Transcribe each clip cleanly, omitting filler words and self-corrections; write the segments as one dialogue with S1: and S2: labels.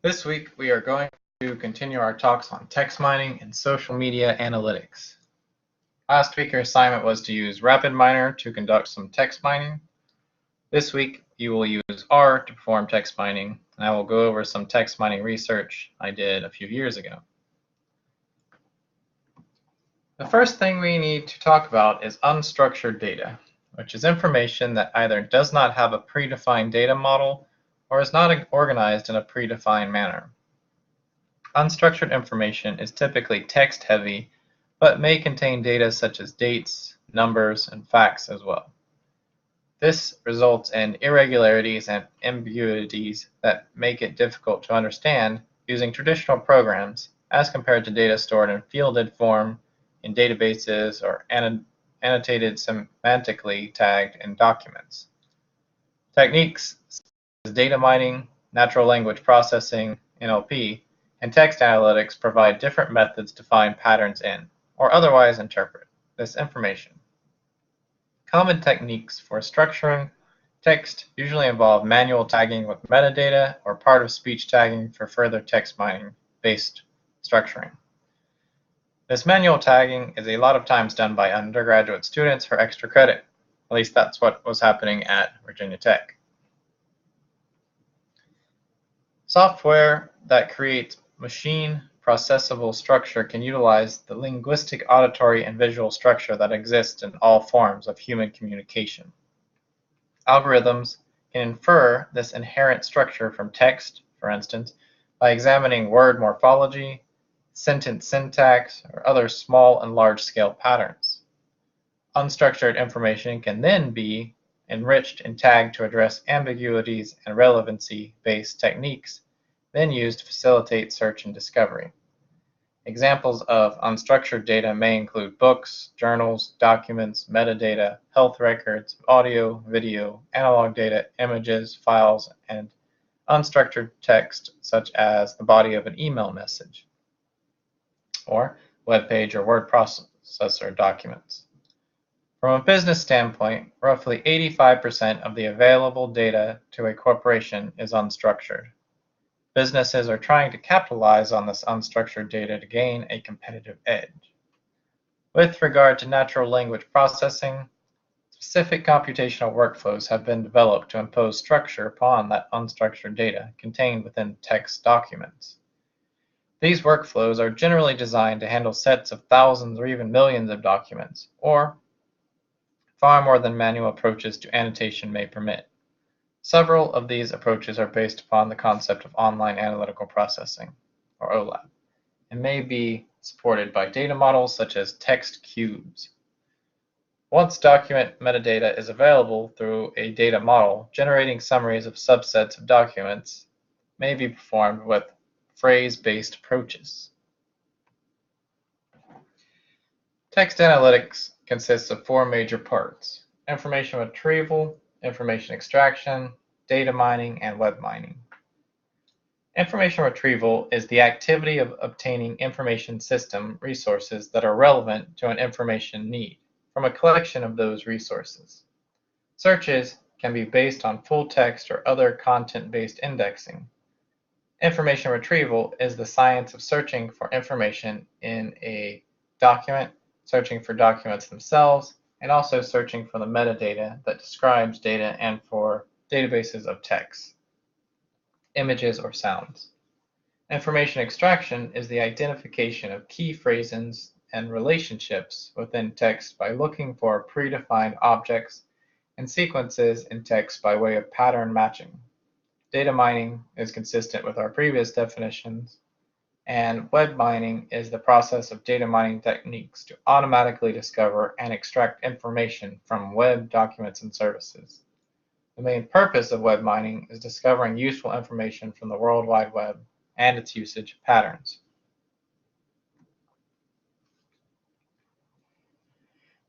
S1: This week, we are going to continue our talks on text mining and social media analytics. Last week, your assignment was to use RapidMiner to conduct some text mining. This week, you will use R to perform text mining, and I will go over some text mining research I did a few years ago. The first thing we need to talk about is unstructured data, which is information that either does not have a predefined data model or is not organized in a predefined manner. Unstructured information is typically text-heavy, but may contain data such as dates, numbers, and facts as well. This results in irregularities and ambiguities that make it difficult to understand using traditional programs as compared to data stored in fielded form in databases or annotated semantically tagged in documents. Techniques such as data mining, natural language processing, NLP, and text analytics provide different methods to find patterns in, or otherwise interpret, this information. Common techniques for structuring text usually involve manual tagging with metadata or part-of-speech tagging for further text mining-based structuring. This manual tagging is a lot of times done by undergraduate students for extra credit. At least that's what was happening at Virginia Tech. Software that creates machine processable structure can utilize the linguistic, auditory, and visual structure that exists in all forms of human communication. Algorithms can infer this inherent structure from text, for instance, by examining word morphology, sentence syntax, or other small and large-scale patterns. Unstructured information can then be enriched and tagged to address ambiguities and relevancy-based techniques, then used to facilitate search and discovery. Examples of unstructured data may include books, journals, documents, metadata, health records, audio, video, analog data, images, files, and unstructured text such as the body of an email message, or web page or word processor documents. From a business standpoint, roughly 85% of the available data to a corporation is unstructured. Businesses are trying to capitalize on this unstructured data to gain a competitive edge. With regard to natural language processing, specific computational workflows have been developed to impose structure upon that unstructured data contained within text documents. These workflows are generally designed to handle sets of thousands or even millions of documents, or far more than manual approaches to annotation may permit. Several of these approaches are based upon the concept of online analytical processing, or OLAP, and may be supported by data models such as text cubes. Once document metadata is available through a data model, generating summaries of subsets of documents may be performed with phrase-based approaches. Text analytics consists of four major parts: information retrieval, information extraction, data mining, and web mining. Information retrieval is the activity of obtaining information system resources that are relevant to an information need from a collection of those resources. Searches can be based on full text or other content-based indexing. Information retrieval is the science of searching for information in a document, searching for documents themselves, and also searching for the metadata that describes data and for databases of text, images, or sounds. Information extraction is the identification of key phrases and relationships within text by looking for predefined objects and sequences in text by way of pattern matching. Data mining is consistent with our previous definitions, and web mining is the process of data mining techniques to automatically discover and extract information from web documents and services. The main purpose of web mining is discovering useful information from the World Wide Web and its usage patterns.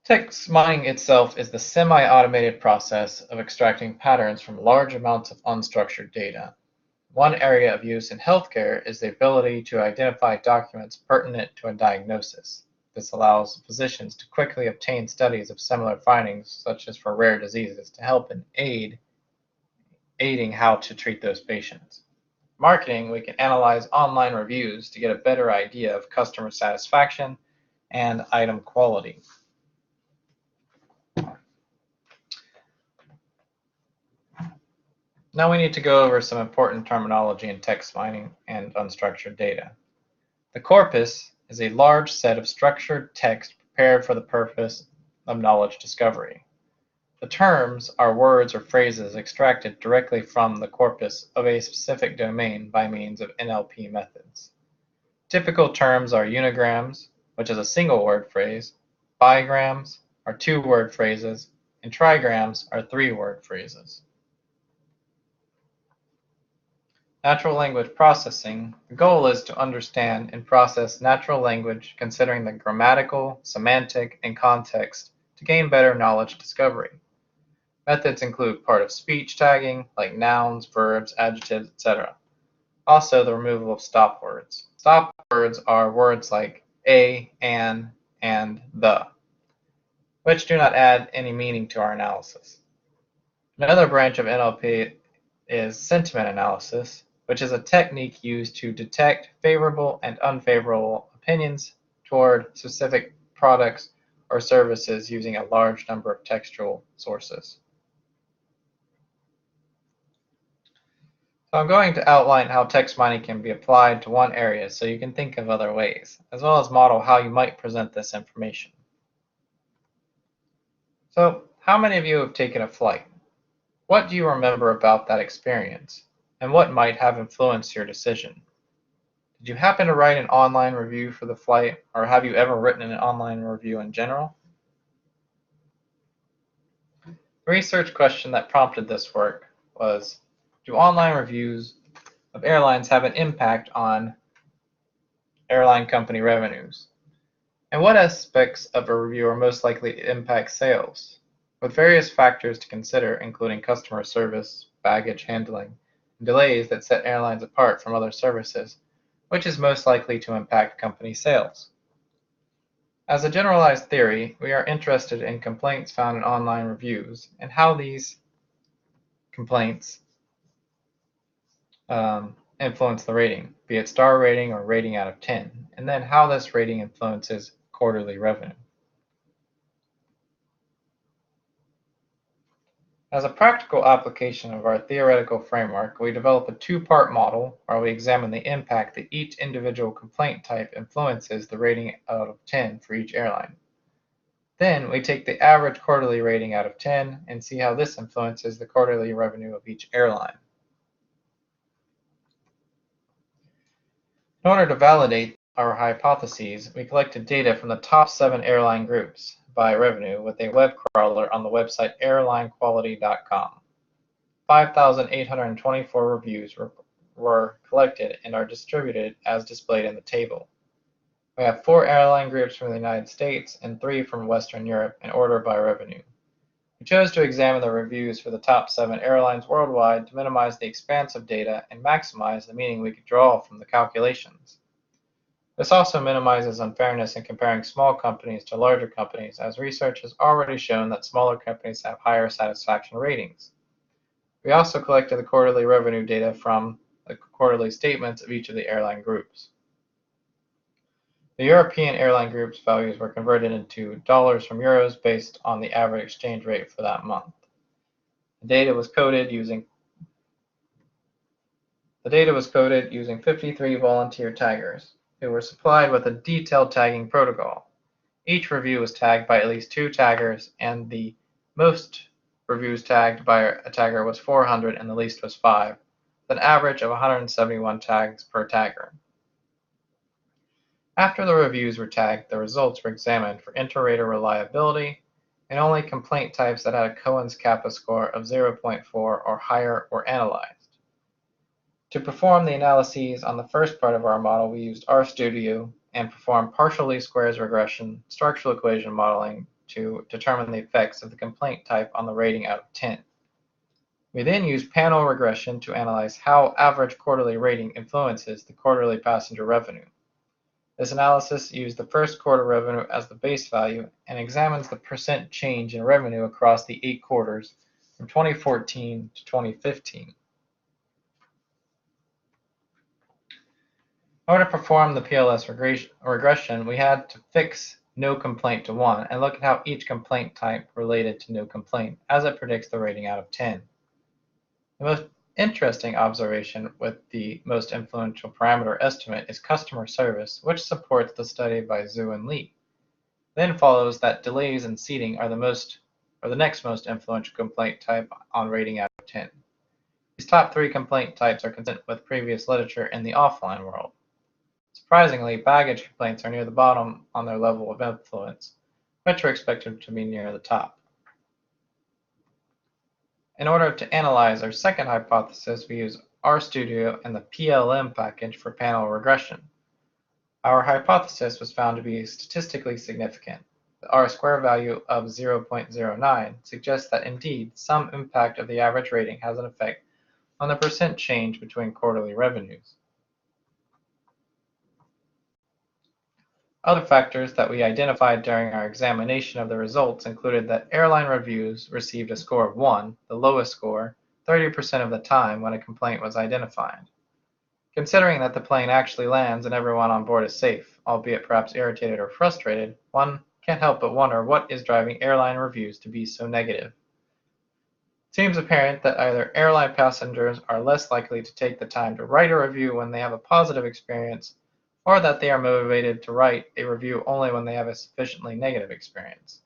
S1: Text mining itself is the semi-automated process of extracting patterns from large amounts of unstructured data. One area of use in healthcare is the ability to identify documents pertinent to a diagnosis. This allows physicians to quickly obtain studies of similar findings, such as for rare diseases, to help in aiding how to treat those patients. marketing, we can analyze online reviews to get a better idea of customer satisfaction and item quality. Now we need to go over some important terminology in text mining and unstructured data. The corpus is a large set of structured text prepared for the purpose of knowledge discovery. The terms are words or phrases extracted directly from the corpus of a specific domain by means of NLP methods. Typical terms are unigrams, which is a single word phrase, bigrams are two-word phrases, and trigrams are three-word phrases. Natural language processing. The goal is to understand and process natural language considering the grammatical, semantic, and context to gain better knowledge discovery. Methods include part-of-speech tagging, like nouns, verbs, adjectives, etc. Also, the removal of stop words. Stop words are words like a, an, and the, which do not add any meaning to our analysis. Another branch of NLP is sentiment analysis, which is a technique used to detect favorable and unfavorable opinions toward specific products or services using a large number of textual sources. So I'm going to outline how text mining can be applied to one area so you can think of other ways, as well as model how you might present this information. So, how many of you have taken a flight? What do you remember about that experience, and what might have influenced your decision? Did you happen to write an online review for the flight, or have you ever written an online review in general? The research question that prompted this work was, do online reviews of airlines have an impact on airline company revenues? And what aspects of a review are most likely to impact sales? With various factors to consider, including customer service, baggage handling, and delays that set airlines apart from other services, which is most likely to impact company sales? As a generalized theory, we are interested in complaints found in online reviews and how these complaints influence the rating, be it star rating or rating out of 10, and then how this rating influences quarterly revenue. As a practical application of our theoretical framework, we develop a two-part model where we examine the impact that each individual complaint type influences the rating out of 10 for each airline. Then we take the average quarterly rating out of 10 and see how this influences the quarterly revenue of each airline. In order to validate our hypotheses, we collected data from the top 7 airline groups by revenue with a web crawler on the website airlinequality.com. 5,824 reviews were collected and are distributed as displayed in the table. We have 4 airline groups from the United States and 3 from Western Europe in order by revenue. We chose to examine the reviews for the top 7 airlines worldwide to minimize the expanse of data and maximize the meaning we could draw from the calculations. This also minimizes unfairness in comparing small companies to larger companies, as research has already shown that smaller companies have higher satisfaction ratings. We also collected the quarterly revenue data from the quarterly statements of each of the airline groups. The European airline group's values were converted into dollars from euros based on the average exchange rate for that month. The data was coded using 53 volunteer taggers, who were supplied with a detailed tagging protocol. Each review was tagged by at least 2 taggers, and the most reviews tagged by a tagger was 400 and the least was 5, with an average of 171 tags per tagger. After the reviews were tagged, the results were examined for inter-rater reliability, and only complaint types that had a Cohen's kappa score of 0.4 or higher were analyzed. To perform the analyses on the first part of our model, we used RStudio and performed partial least squares regression structural equation modeling to determine the effects of the complaint type on the rating out of 10. We then used panel regression to analyze how average quarterly rating influences the quarterly passenger revenue. This analysis used the first quarter revenue as the base value and examines the percent change in revenue across the 8 quarters from 2014 to 2015. In order to perform the PLS regression, we had to fix no complaint to 1 and look at how each complaint type related to no complaint as it predicts the rating out of 10. The most interesting observation with the most influential parameter estimate is customer service, which supports the study by Zhu and Li. Then follows that delays in seating are the next most influential complaint type on rating out of 10. These top 3 complaint types are consistent with previous literature in the offline world. Surprisingly, baggage complaints are near the bottom on their level of influence, which are expected to be near the top. In order to analyze our second hypothesis, we use RStudio and the PLM package for panel regression. Our hypothesis was found to be statistically significant. The R-square value of 0.09 suggests that indeed some impact of the average rating has an effect on the percent change between quarterly revenues. Other factors that we identified during our examination of the results included that airline reviews received a score of 1, the lowest score, 30% of the time when a complaint was identified. Considering that the plane actually lands and everyone on board is safe, albeit perhaps irritated or frustrated, one can't help but wonder what is driving airline reviews to be so negative. It seems apparent that either airline passengers are less likely to take the time to write a review when they have a positive experience, or that they are motivated to write a review only when they have a sufficiently negative experience.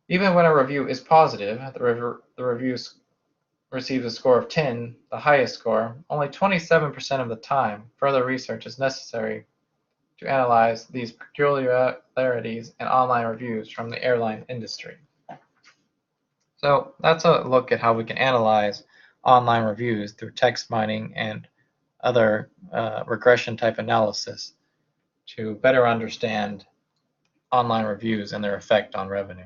S1: Even when a review is positive, the review receives a score of 10, the highest score, only 27% of the time further research is necessary to analyze these peculiarities in online reviews from the airline industry. So that's a look at how we can analyze online reviews through text mining and other regression type analysis to better understand online reviews and their effect on revenue.